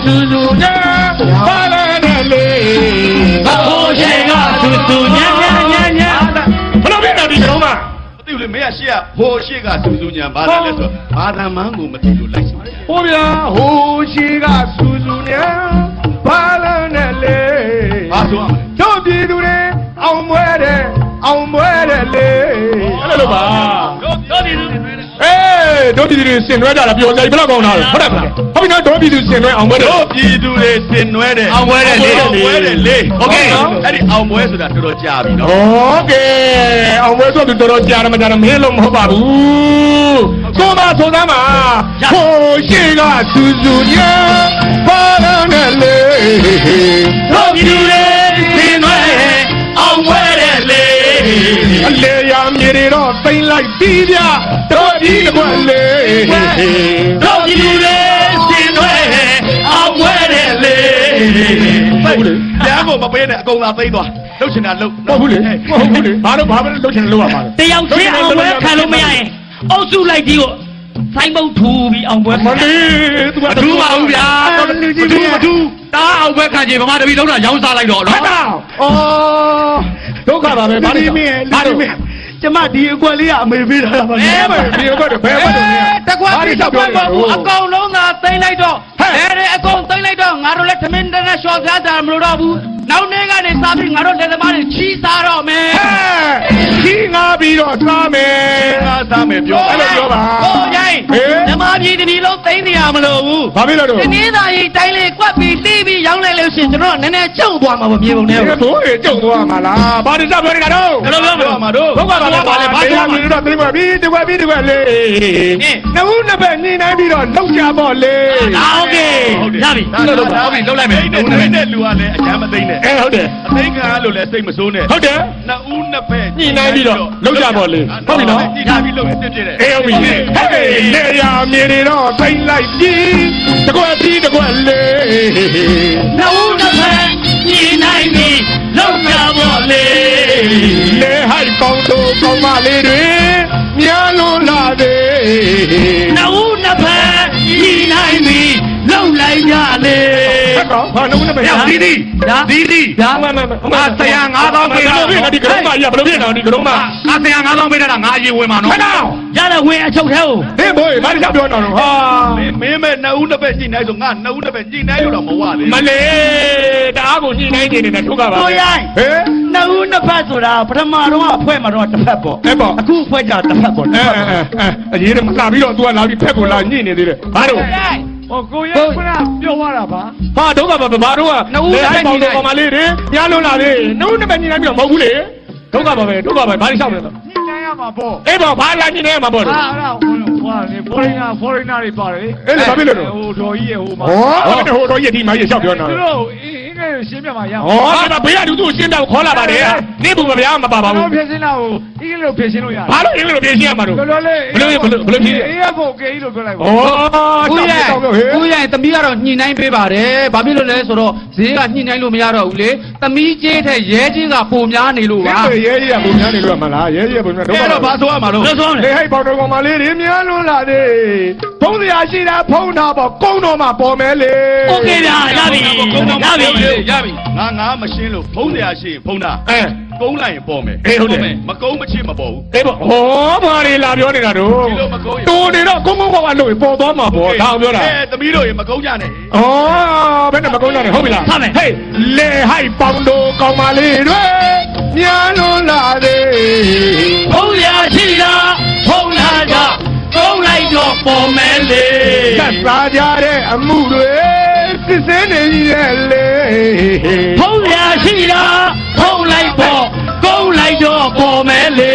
ဆူဆူညာပါလာနဲ့လေဟိုရှိကဆူဆူညာညာညာညာဘလို့ပြန်ဒီကောင်မမသိဘူးလေမင်းကရှေ့ကဟိုရှေ့ကစူးစူးညာဘာသာလဲဆိုဘာသာမှန်းကိုမသိလို့လိုက်ရှင်ဟိုဗျာဟိုရှိကဆူဆူညာပါလာနဲ့လေဘာဆိုရမလဲတို့ပြည်သူတွေအောင်မွဲတယ်လေအဲ့လိုပါတို့ပြည်သူတို့ပြည်သူတွေဆင်နွှဲကြတာပြောကြပြီဘယ်တော့ကောင်းတာလဲဟုတ်တယ်မလားဟုတ်ပြီနော်တို့ပြည်သူဆင်နွှဲအောင်မွဲတယ်တို့ပြည်သူတွေဆင်နွှဲတယ်အောင်မွဲတယ်လေโอเคအဲ့ဒီအောင်မွဲဆိုတာတော်တော်ကြာပြီနော်โอเคအောင်မွဲဆိုတော့တော်တော်ကြာတယ်မကြာတော့မင်းလုံးမဟုတ်ပါဘူးဆိုပါဆိုသားမှာဟိုရှိကစူးစူးညာပါရနဲ့လေတို့ပြည်သူတွေဆင်နွှဲအောင်မွဲတယ်လေအလေရမြေတွေတော့သိမ့်လိုက်ပြီးဗျတို့ဒီကွက်လေတို့ဒီလူတွေစင်တွေအောင်ဝဲတယ်လေဟုတ်လေတရားကိုမပေးနဲ့အကုန်သာသိမ့်သွားလှုပ်ချင်တာလှုပ်မဟုတ်ဘူးလေဘာလို့လှုပ်ချင်လို့ရမှာလဲတယောက်ချင်းအောင်ဝဲခံလို့မရရင်အုပ်စုလိုက်ကြီးကိုဆိုင်မုတ်ထူပြီးအောင်ပွဲမလေးသူကထူပါဘူးဗျာမထူတားအောင်ပွဲခံချင်ဗမာတပီလုံးတာရောင်းစားလိုက်တော့နော်အော်ဒုက္ခပါပဲဘာလို့ကျမဒီအကွက်လေးကအမေပေးတာပါလေဒီအကွက်တော့ဘယ်အကွက်တော့လဲတကွက်ဒီတော့ဘာဘူးအကောင်လုံးသာသိမ့်လိုက်တော့အဲ့အကောင်သိမ့်လိုက်တော့ငါတို့လည်းသမင်းတန်းရှော့ပြတာမလို့တော့ဘူးနောက်နေ့ကနေစားပြီးငါတို့လက်သမားတွေချီးစားတော့မယ်ချီးငါပြီးတော့စားမယ်ငါစားမယ်ပြောအဲ့လိုပြောပါဟိုကျိုင်းဓမ္မပြည်တပြည်လုံးသိမ့်နေရမလို့ဘူးဘာဖြစ်လို့တော့ဒီနေ့သာရီတိုင်းလေးကွက်ပြီးတီးပြီးရောင်းလိုက်လို့ရှင်ကျွန်တော်နည်းနည်းကျုံသွားမှာပေါ့မြေပုံထဲကိုသိုးရကျုံသွားမှာလားဘာလို့စပြောနေတာတော့ဘယ်လိုပြောမှာတော့ဘုရားဘာလဲဘာလို့မြင်တော့သိမှာပြီးတကွက်လေနှစ်ဦးနှစ်ဖက်ညှိနှိုင်းပြီးတော့လောက်ကြပေါ့လေโอเคရပြီဟုတ်ပြီလောက်လိုက်မယ်နှစ်ဦးနဲ့လူကလည်းအကြမ်းမသိနဲ့ဟုတ်တယ်အသိခံလို့လည်းစိတ်မဆိုးနဲ့ဟုတ်တယ်နှစ်ဦးနှစ်ဖက်ညှိနှိုင်းပြီးတော့လောက်ကြပေါ့လေဟုတ်ပြီနော်ညှိနှိုင်းပြီးလောက်စစ်ဖြစ်တယ်ဟုတ်ပြီဟဲ့လေရာမြေတွေတော့သိမ့်လိုက်ပြီးတကွက်ပြီးတကွက်လေနှစ်ဦးနှစ်ဖက်ညှိနှိုင်းပြီးလောက်ကြပေါ့လေလေဟိုက်ကောင်းတို့ကောင်းမလေးတွေများလို့လာသေးနှစ်ဦးနှစ်ဖက်ညှိနှိုင်းပြီးလောက်လိုက်ကြလေဟုတ်ကောဘာနှစ်ဦးနှစ်ဖက်ဒီဒါမှငါဆရာ9000ပေးတာဒီကရုံးမကြီးဘယ်လိုဖြစ်နေဒီကရုံးမငါဆရာ9000ပေးတာငါအရင်ဝင်မှာနော်ဟုတ်လားရတဲ့ဝင်အချုပ်ထဲကိုဟေးဘိုးဘာလို့ပြောနေတော့ဟာမင်းမဲ့နှစ်ဦးနှစ်ဖက်ညှိနှိုင်းဆိုငါနှစ်ဦးနှစ်ဖက်ညှိနှိုင်းလို့တော့မဝလေမလေးတအားကိုညှိနှိုင်းနေတယ်ထုတ်ကြပါဟိုရိုင်းဟေးနှစ်ဦးနှစ်ဖက်ဆိုတာပထမတော့အဖွဲမှာတော့တစ်ဖက်ပေါ့အဲ့ပေါ့အခုအဖွဲကြတစ်ဖက်ပေါ့အရေးတယ်မလာပြီးတော့ तू ကလာပြီးဖက်ကိုလာညှိနေသေးတယ်ဘာလို့ဟိုကိုရဲခုနပြောသွားတာပါဟာတော့ကဘာတော့လေဟိုက်ပေါင်းတော့ကောင်မလေးတွေညားလုံးလာလေနှုတ်နှစ်ပဲညှိနှိုင်းပြီးတော့မဟုတ်ဘူးလေဒုက္ခပါပဲဘာလို့ရှောက်လဲညှိနှိုင်းရမှာပေါ့အေးပေါ့ဘာလာညှိနှိုင်းရမှာပေါ့အဲ့ဒါဟိုလေforeigner တွေပါတယ်အေးဘာဖြစ်လို့ဟိုတော်ကြီးရဲ့ဟိုမှာဟောဟိုတော်ကြီးဒီမှာရှောက်ပြောနေတာသူတို့အင်္ဂလိပ်ရှင်းပြမှာရဟောဒါဘေးကသူ့ကိုရှင်းတော့ခေါ်လာပါတယ်နေဘူးမဗျာမပါပါဘူးဖြည့်ရှင်းတာကိုအင်္ဂလိပ်လိုဖြည့်ရှင်းလို့ရတယ်ဘာလို့အင်္ဂလိပ်လိုဖြည့်ရှင်းရမှာတော့ဘယ်လိုဖြည့်အေးဖို့ကေကြီးလို့ပြောလိုက်ပါကိုရသမီးကတော့ညှိနှိုင်းပေးပါတယ်ဘာဖြစ်လို့လဲဆိုတော့ဈေးကညှိနှိုင်းလို့မရတော့ဘူးလေသမီးကျေးထက်ရဲကြီးကပုံများနေလို့ပါရဲကြီးကပုံများနေလို့မလားရဲကြီးကပုံများတော့ဘာဆိုရမှာတော့ဟေးဟိုက်ပေါင်းတော့ကောင်မလေးတွေများလွန်းလာသေးဖုံးစရာရှိတာဖုံးတာပေါ့ကုန်းတော်မှာပေါ်မယ်လေโอเคဗျာရပြီငါမရှင်းလို့ဖုံးစရာရှိရင်ဖုံးတာကုန်းလိုက်ရင်ပေါ်မယ်ဟုတ်တယ်မကုန်းမချစ်မပေါ်ဘူးအေးပေါ့ဟောဘာတွေလာပြောနေတာတို့တိုးနေတော့ကုန်းကုန်းကွာကွာလို့ပေါ်သွားမှာပေါ့ဒါအောင်ပြောတာသမီးတို့ရေမကုန်းကြနဲ့ဩဘယ်နဲ့မကုန်းကြနဲ့ဟုတ်ပြီလားဟေးလေဟိုက်ပေါင်းတို့ကောင်းပါလေတွေများလို့လာသေးဖုံးရရှိတာဖုံးလာကြကုန်းလိုက်တော့ပေါ်မယ်လေကတ်စားကြတဲ့အမှုတွေစစ်စင်းနေရဲ့လေဖုံးရရှိတာဖုံးလိုက်ပေါ့ကုန်းလိုက်တော့ပေါ်မယ်လေ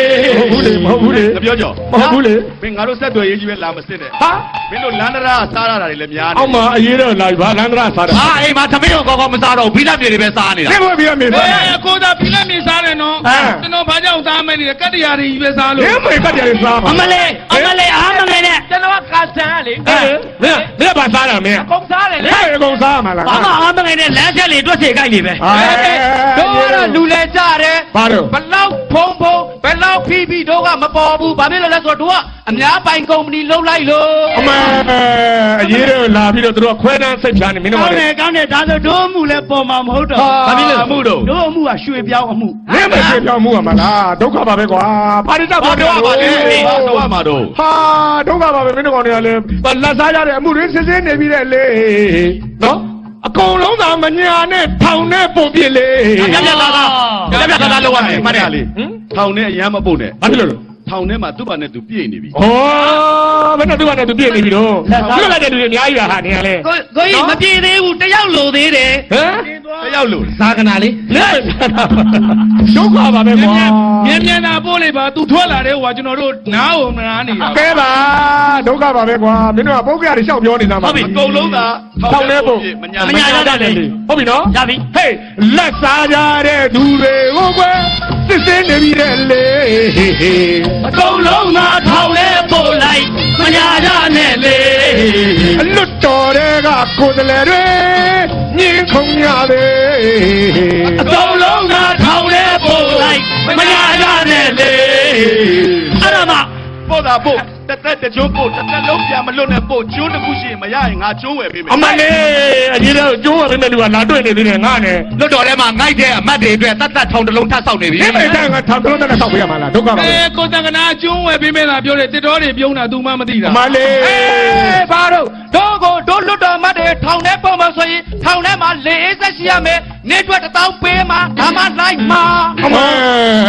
မဟုတ်ဘူးလေပြောကြောမဟုတ်ဘူးလေမင်းငါတို့ဆက်သွယ်ရေးကြီးပဲလာမစစ်နဲ့ဟာမင်းတို့လန္ဒရာစားရတာတွေလည်းများနေအောက်မှာအရေးတော့လာပြီဘာလန္ဒရာစားတာဟာအိမ်မှာသမီးကိုကောင်းမစားတော့ဘီလက်ပြေတွေပဲစားနေတာနေမဘီလက်ပြေစားကိုသာဘီလက်ပြေစားတယ်နော်ကျွန်တော်ဘာကြောင့်စားမနေလဲကတ္တရာတွေကြီးပဲစားလို့နေမေကတ္တရာတွေစားမှာအမလေးအားမငယ်နဲ့ကျွန်တော်ကဆန်လေနေဘာစားတာမင်းအကုန်စားတယ်လေအကုန်စားမှာလားဘာမှအားမငယ်နဲ့လမ်းချက်လေးတွက်ချေကြိုက်နေပဲတို့ကတော့လူလဲကြတယ်ဘာလို့ဘလ လောက်ဖုံဖုံဘယ်လောက်ဖိဖိတို့ကမပေါ်ဘူးဘာဖြစ်လို့လဲဆိုတော့တို့ကအများပိုင်ကုမ္ပဏီလုံးလိုက်လို့ အမေအရေးတွေလာပြီးတော့သူတို့ခွဲတန်းစိတ်ဖြာနေမင်းတို့ ကောင်းတယ်ကောင်းတယ်ဒါဆိုတို့အမှုလည်းပေါ်မှာမဟုတ်တော့ ဘာဖြစ်လို့အမှုတော့ တို့အမှုကရွှေပြောင်းအမှု မင်းမရှင်းပြောင်းမှုကမလားဒုက္ခပါပဲကွာပါရိတ္တဘာပြောပါလဲ ဘာတော့မှာတော့ ဟာဒုက္ခပါပဲမင်းတို့ကောင်တွေကလည်းလက်စားကြတဲ့အမှုတွေစစ်စစ်နေပြီးတဲ့လေနော်အကုန်လုံးသာမညာနဲ့ထောင်နဲ့ပုံပြစ်လေ ပြပြလာလောက်ရမယ်မှတ်တယ်လေထောင်နဲ့အရမ်းမပုတ်နဲ့ ဘာဖြစ်လို့လဲ ထောင်ထဲမှာသူ့ဘာနဲ့သူပြည့်နေပြီ ဩဘယ်နဲ့သူကလည်းသူပြည့်နေပြီတော့ပြည့်လိုက်တဲ့လူတွေအများကြီးပါဟာနေရလဲ ကိုကြီးမပြေသေးဘူးတယောက်လိုသေးတယ် ဟမ် တယောက်လို့ သာကနာလေး ဒုက္ခပါပဲကွာ မြန်မြန်သာပို့လိုက်ပါသူထွက်လာတဲ့ဟိုကကျွန်တော်တို့နားအောင်နားနေတာ ကဲပါဒုက္ခပါပဲကွာမင်းတို့ကပုဂ္ဂရတွေရှောက်ပြောနေတာမှာ အကုန်လုံးသာ ထောင်ထဲပုံ မညာ မညာရတတ်တယ်ဟုတ်ပြီနော် ရပြီ ဟေးလက်စားကြတဲ့သူတွေကိုကွယ်စစ်စစ်နေပြီတဲ့လေ အကုန်လုံးသာထောင်လဲပို့လိုက်မညာရနဲ့လေ အလွတ်တော်တွေကကိုယ်တည်းတွေညင်ခုံရသေး အကုန်လုံးသာထောင်လဲပို့လိုက်မညာရနဲ့လေအဲ့ဒါမှ ပို့တာပို့တက်တကျိုးပို့တက်လုံးပြန်မလွတ်နဲ့ပို့ကျိုးတစ်ခုရှိရင်မရရင်ငါကျိုးဝယ်ပေးမယ် အမလေးအကြီးတော့ကျိုးဝယ်ပေးမဲ့လူကလာတွေ့နေသေးတယ်ငါနဲ့ လွတ်တော်ထဲမှာငိုက်တဲ့အမတ်တွေအတွက်တတ်ထောင်တစ်လုံးထပ်ဆောက်နေပြီ ဒီမိတ်ကထောင်တော်တဲ့ဆောက်ပေးရမှာလားဒုက္ခပါပဲ ကိုတန်ကနာကျုံးဝယ်ပေးမယ်လားပြောတယ်တစ်တော်တွေပြုံးတာ तू မှမသိတာ အမလေး ဘာတို့တို့လွတ်တော်အမတ်တွေထောင်ထဲပုံမှန်ဆိုရင်ထောင်ထဲမှာလေအေးဆက်ရှိရမယ်နေအတွက်1000ပေးမှာဒါမှလိုက်မှာ အမ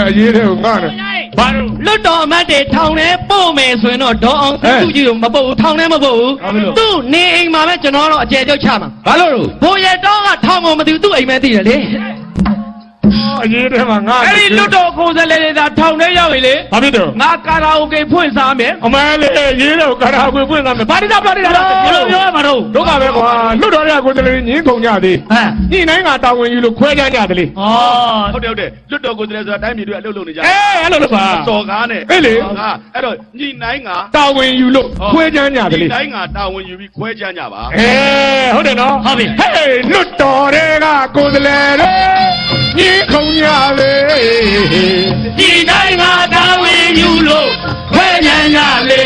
အကြီးတော့ငါနဲ့ဘာလို့ လွတ်တော်အမတ်တွေထောင်ထဲပို့မယ်ဆိုရင်တော့ဒေါအောင်သူကြီးကိုမပို့ဘူးထောင်ထဲမပို့ဘူးသူ့နေအိမ်မှာပဲကျွန်တော်တော့အကျယ်ကျုပ်ချမှာ ဘာလို့လို့ ဘိုးရတော့ကထောင်ကိုမသိဘူးသူ့အိမ်ပဲသိတယ်လေ အကြီးတဲ့မှာငါ အဲ့ဒီလွတ်တော်ကိုယ်စားလှယ်တွေသာထောင်ထဲရောက်ရင်လေ ဘာဖြစ်တော့ ငါကာရာအိုကေဖွင့်စားမယ် အမလေးရေးတော့ကာရာကိုဖွင့်သားမယ်ဘာတိတာဘာတိတာ ဘယ်လိုပြောရမှာတော့ ဒုက္ခပဲကွာလွတ်တော်ရကိုယ်တည်းညင်းခုံကြသေး ဟမ် ညနိုင်ကတာဝန်ယူလို့ခွဲကြကြတယ်လေ ဩ ဟုတ်တယ်လွတ်တော်ကိုယ်တည်းဆိုတာတိုင်းပြည်တွေအလုပ်လုပ်နေကြ အဲ့လိုလို့ပါ စော်ကားနဲ့ အေးလေ ဟာအဲ့တော့ညှိနှိုင်းက တာဝန်ယူလို့ခွဲကြကြတယ်လေ ညှိနှိုင်းကတာဝန်ယူပြီးခွဲကြကြပါ ဟုတ်တယ်နော် ဟုတ်ပြီ ဟေးလွတ်တော်တွေကကိုယ်တည်းတွေညင်းခုံကြသေး ဒီတိုင်းကတာဝန်ယူလို့ခွဲညံ့ရလေ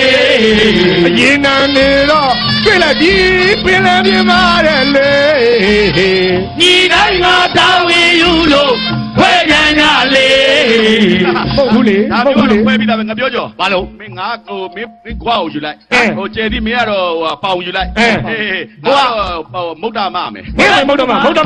အရင်နန်းနေတော့တွေ့လိုက်ပြီးပင်လယ်ပြင်မှာတဲ့လေ ဒီတိုင်းကတာဝန်ယူလို့ခွဲညံ့ရလေ ဟုတ်ဘူးလေ ဒါ ဟုတ် ပြော ဘူးလေ လို့ခွဲပြီးသားပဲငါပြောကြော ဘာလို့ မင်းငါကိုမင်းကွာကိုယူလိုက် အဲ ဟိုကျယ်ဒီမင်းကတော့ဟိုပေါင်ယူလိုက် အဲ ဟိုကမုတ်တာမမယ် ဘယ်မုဒ္ဓမမယ်မုဒ္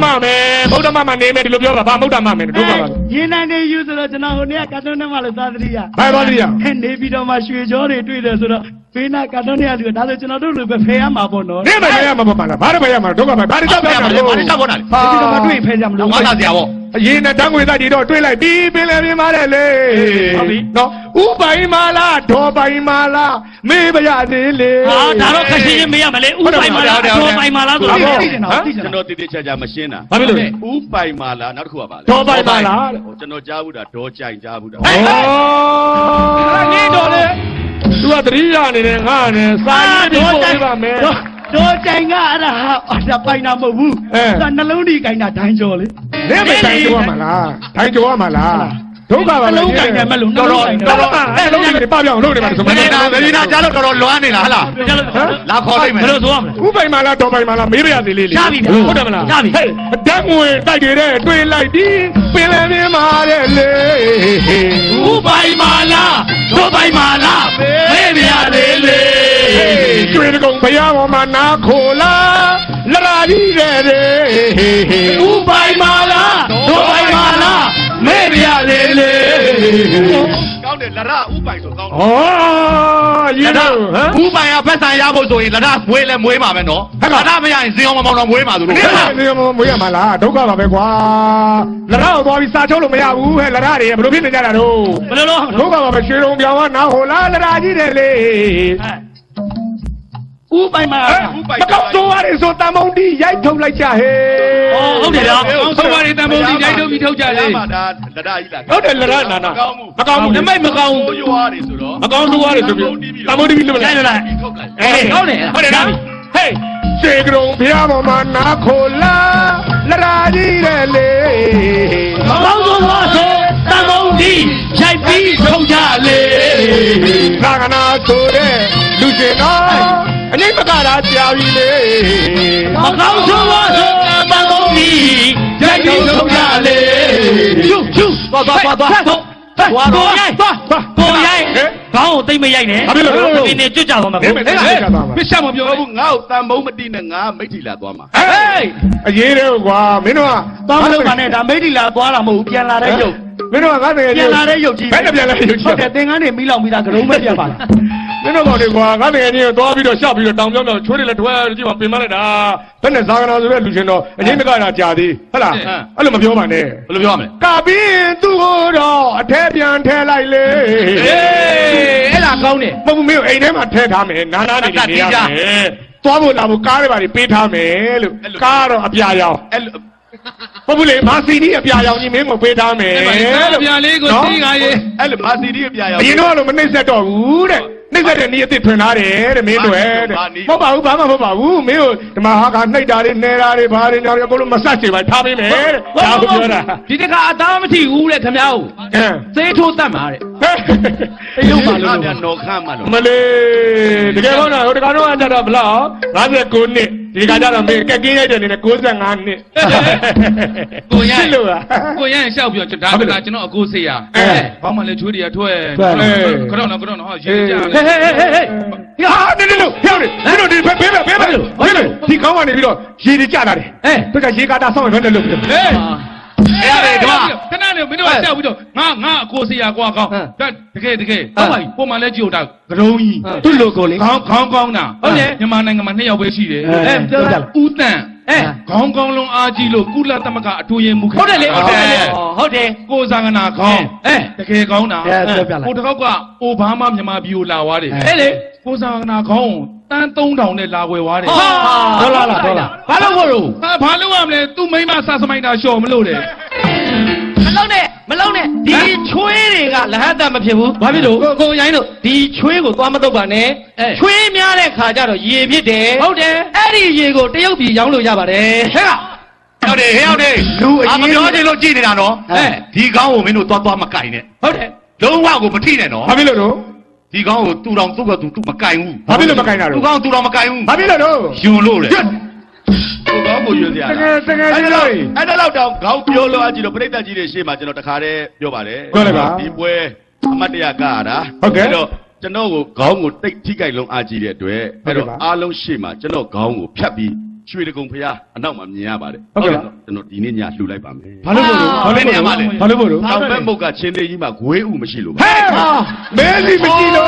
ဓမမှာနေမယ်ဒီလိုပြောပါဘာမုဒ္ဓမမယ်တို့ပါပါ ရင်းနိုင်နေယူဆိုတော့ကျွန်တော်ဟိုနေ့ကကာတွန်းထဲမှာလည်းသာသတိရ ဘာပါလိရ နေပြီးတော့မှရွှေကြောတွေတွေ့တယ်ဆိုတော့ဖေးနာကာတွန်းထဲကလူဒါဆိုကျွန်တော်တို့လူပဲဖယ်ရမှာပေါ့နော် နေမရမှာပါလားဘာလို့မရမှာတို့ကဘာတွေကြောက်ကြလဲ ဘာလို့ချက်ပေါ်တာလဲ ဟာ ဒီတော့မှတွေ့ဖယ်ကြမလို့ ငါသာစရာပေါ့ အရင်နဲ့တန်းငွေသားကြီးတော့တွေးလိုက်ပြီးပင်လယ်ပြင်မှာတဲ့လေနော်ဥပိုင်မာလားဒေါ်ပိုင်မာလားမေးပါရသေးလေ ဟာဒါတော့ခရှင်းချင်းမေးရမလဲဥပိုင်မာလားဒေါ်ပိုင်မာလားဆိုတော့သိတယ်နော်သိတယ် ကျွန် နော် တော်တည်တည်ချာချာမရှင်းတာ ဘာဖြစ်လို့လဲ ဥပိုင်မာလားနောက်တစ်ခုကပါလေ ဒေါ်ပိုင်မာလား ဟိုကျွန်တော်ကြားဘူးတာဒေါ်ကြိုင်ကြားဘူးတာ ဩငင်းတော်လေသူကတတိယအနေနဲ့ငါနဲ့စာရေးပြီးပို့ပေးပါမယ် ဒေါ်ကြိုင်ကအဲ့ဒါပိုင်တာမဟုတ်ဘူးဒါနှလုံးဒီကိုင်တာဒိုင်းကျော်လေ နေမတိုင်းကြောမှာလားတိုင်းကြောမှာလားဒုက္ခပါ နှလုံးကိုင်တယ်မလို့ တော်တော်အဲ့လုံးကြီးပပြောင်းလုပ်နေပါဆို မင်းနာကြားလို့တော်တော်လွမ်းနေတာဟလားလာခေါ်လိုက်မယ် ဘယ်လိုဆိုရမလဲ ဥပိုင်မာလားတော်ပိုင်မာလားမေးပါရသေးလေးလေ ရပြီဗျ ဟုတ်တယ်မလား ရပြီ ဟဲ့ဓာတ်ငွေတိုက်ကြတဲ့တွေ့လိုက်ပြီးပင်လယ်ပြင်မှာတဲ့လေ ဥပိုင်မာလားဒေါ်ပိုင်မာလားမေးပြရသေးလေ ကျွေးကုံဘုရားပေါ်မှာနာခိုလားလရာကြီးတဲ့ ဥပိုင်မာလားဒေါ်ပိုင်မာလားမေးပြရသေးလေ ကောင်းတယ်လရဥပိုင်ဆိုကောင်းတယ် ဩရေတော့ဟမ် ဘူးပိုင်ကဖက်ဆန်ရဖို့ဆိုရင်လက်မွေးလဲမွေးမှာပဲနော်လက်မရရင်ဇင်အောင်မမောင်တော့မွေးမှာသူတို့ နေမွေးရမှာလားဒုက္ခပါပဲကွာလရကိုသွားပြီးစာချုပ်လို့မရဘူးဟဲ့လရတွေဘယ်လိုဖြစ်နေကြတာတော့ ဘယ်လိုလုပ် ဒုက္ခပါပဲရွှေလုံးပြောင်းကနားဟိုလားလရာကြီးတယ်လေ ဥပိုင်မာ ဥပိုင် မကောင်းဆိုးရတယ်ဆိုတန်မုံတီရိုက်ထုတ်လိုက်ကြဟဲ့ ဟုတ်တယ်ဗျာ အောင်ဆိုပါရီတန်ပုံကြီးတိုင်းထုတ်ပြီးထုတ်ကြလေ မှာဒါလရကြီးလား ဟုတ်တယ်လရနာနာ မကောင်းဘူး မကောင်းဘူး နမိတ်မကောင်း ဟို ဘူး ရွာတွေဆိုတော့ မကောင်းဆိုးရတယ်ဆိုပြီးတန်မုံတီပြီးလို့မ လိုက် လား လိုက် ထုတ်လိုက် ဟုတ်တယ်နော်ဟေးခြေကရုံဖျားပေါ်မှာနာခိုလားလရာကြီးတယ်လေ မကောင်းဆုံးသွားဆိုတန်ကုန် ဒီရိုက်ပြီးဆုံးကြလေ သာကနာဆိုတဲ့လူရှင်တော်အငိမ့်မကတာကြာပြီလေ မကောင်းဆိုပါဆိုမကောင်းဒီရိုက်ပြီးဆုံးကြလေချူချူသွားကိုရိုက်ခေါင်းကိုတိတ်မရိုက်နဲ့ဒီနေ့ကြွကြပါမယ်ကို မင်းရှာမပြော ဟုတ်ဘူးငါ့ကိုတန်မုံမတိနဲ့ငါမိတ်ထီလာသွားမှာ ဟေးအရေးတယ်ကွာမင်းတို့က သွားမလို့ပါနဲ့ဒါမိတ်တီလာသွားတာမဟုတ်ဘူးပြန်လာတဲ့ရုပ် မင်းတို့ကငါတကယ် ပြန်လာတဲ့ရုပ်ကြီး ဘယ်နဲ့ပြန်လာတဲ့ရုပ်ကြီး ဟုတ်တယ်သင်္ကန်းတွေမိလောက်ပြီးသားကရုံးမပြန်ပါလား မင်းတို့ကောင်တွေကွာငါတကယ်ကြီးသွားပြီးတော့ရှောက်ပြီးတော့တောင်ပြောင်းတော့ချွေးတွေလည်းထွဲကြည့်ပါပြင်မလိုက်တာဘယ်နဲ့ဇာကနာဆိုတဲ့လူရှင်တော်အငိမ့်မကတာကြာသေးဟုတ်လားအဲ့လိုမပြောပါနဲ့ ဘယ်လိုပြောရမလဲ ကပြီးရင်သူ့ဟိုတော့အထဲပြန်ထဲလိုက်လေ အေးအဲ့ဒါကောင်းတယ် မဟုတ်ဘူးမင်းအိမ်ထဲမှာထဲထားမယ်နားနားနေနေရမယ်သွားဖို့လာဖို့ကားတွေပါပေးထားမယ်လို့ကားတော့အပြာရောင် အဲ့လို ဟုတ်ဘူးလေမာစီနီအပြာရောင်ကြီးမင်းကိုပေးထားမယ် ပြလေးကိုစီးကားရေး အဲ့လိုမာစီဒီအပြာရောင် အရင်တော့လို့မနှိမ့်ဆက်တော့ဘူးတဲ့နှိမ့်ဆက်တဲ့နေ့အစ်စ်ထွင်ထားတယ်တဲ့မင်းတို့တဲ့မဟုတ်ပါဘူးဘာမှမဟုတ်ပါဘူးမင်းတို့ဒီမှာဟာကနှိပ်တာတွေနေတာတွေဘာတွေညာတွေအကုန်လုံးမဆက်ချေပါထားပေးမယ်တဲ့ဒါကိုပြောတာ ဒီတခါအသားမထိဘူးတဲ့ခင်ဗျားကိုစေးထိုးတတ်မှာတဲ့ အေးရုပ်ပါလို့ ပြန်တော်ခမ်းမှလို့ မလေးတကယ်ဟုတ်လားဟိုတကတော့အကြတော့ဘလောက်59နှစ်ဒီကကြတော့မင်းကက်ကင်းရိုက်တဲ့နေနဲ့65နှစ် ကိုရ လို့လား ကိုရရှောက်ပြောဒါကကျွန်တော်အကိုစေးရဘာမှလည်းချွေးတွေကထွက်ကတော့တော့ဟောရေးကြ ဟေးဟေးဟေးဟေး ဟာနေနေလို့ဟဲ့နေတို့ဒီဘေးဒီကောင်းကနေပြီးတော့ရေတွေကြတာတယ်သူကရေကားတာဆောင်းရမယ်လို့ပြော ဟေးအဲ့ဒါခဏလေးမင်းတို့ရှောက်ပြီးတော့ငါအကိုစေးရကွာကောင်းတကယ်ဟုတ်ပါပြီပုံမှန်လဲကြည့်တော့ကရုံးကြီး သူ့လိုကိုလေ ခေါင်းကောင်းတာဟုတ်တယ်မြန်မာနိုင်ငံမှာ2ယောက်ပဲရှိတယ်ပြောကြလား ဦးတန်ခေါင်းကောင်းလုံးအားကြီးလို့ကုလသမဂ္ဂအထူးရင်မှု ဟုတ်တယ်လေဟုတ်တယ် ကိုဇာကနာခေါင်းတကယ်ကောင်းတာ ပြောပြလိုက် ကိုတစ်ခေါက်ကအိုဘားမားမြန်မာပြည်ကိုလာသွားတယ် အဲ့လေ ကိုဇာကနာခေါင်းတန်း3000နဲ့လာဝယ်သွားတယ် ဒေါ်လာလားဒေါ်လာဘာလို့မို့လို့ ဘာလို့ရမလဲသူ့မိန်းမဆာစမိုင်းတာလျှော်မလို့တယ် မလုံးနဲ့ဒီချွေးတွေကလဟတ်တမဖြစ်ဘူးဘာဖြစ်လို့ကိုရိုင်းတို့ဒီချွေးကိုသွားမတော့ပါနဲ့ချွေးများတဲ့ခါကျတော့ရေဖြစ်တယ်ဟုတ်တယ်အဲ့ဒီရေကိုတရုတ်ပြည်ရောင်းလို့ရပါတယ်ဟဲ့ ဟုတ်တယ်လူအရင်ပြောချင်းလို့ကြည်နေတာနော်ဒီကောင်းကိုမင်းတို့သွားမကင်နဲ့ ဟုတ်တယ် လုံးဝကိုမထိနဲ့နော် ဘာဖြစ်လို့တော့ ဒီကောင်းကိုသူ့တော်သူ့ကသူမကင်ဘူး ဘာဖြစ်လို့မကင်တာ သူ တော့ ကောင်းသူတော်မကင်ဘူး ဘာဖြစ်လို့တော့ ယွန်လို့လေသူကောင်းကိုယွန်စရာ တကယ်ကြီးလို့ အဲ့ဒါတော့ခေါင်းပြောလို့အကြည့်တော့ပြိတ္တကြီးတွေရှေ့မှာကျွန်တော်တခါတည်းပြောပါတယ် ပြောလိုက်ပါ ဒီပွဲအမတ်တရကရတာ ဟုတ်ကဲ့ အဲ့တော့ကျွန်တော်ကိုခေါင်းကိုတိတ်ထိကြိုက်လုံးအားကြီးတဲ့အတွက်အဲ့တော့အားလုံးရှေ့မှာကျွန်တော်ခေါင်းကိုဖြတ်ပြီးရွှေတကုံဖရားအနောက်မှာမြင်ရပါတယ်ကျွန်တော်ဒီနေ့ညလှူလိုက်ပါမယ် ဘာလို့မို့လို့ တောင်ဘက်မုတ်ကချင်းသေးကြီးမှာဂွေးဥမရှိလို့ပါ ဟဲ့မဲစီမရှိလို့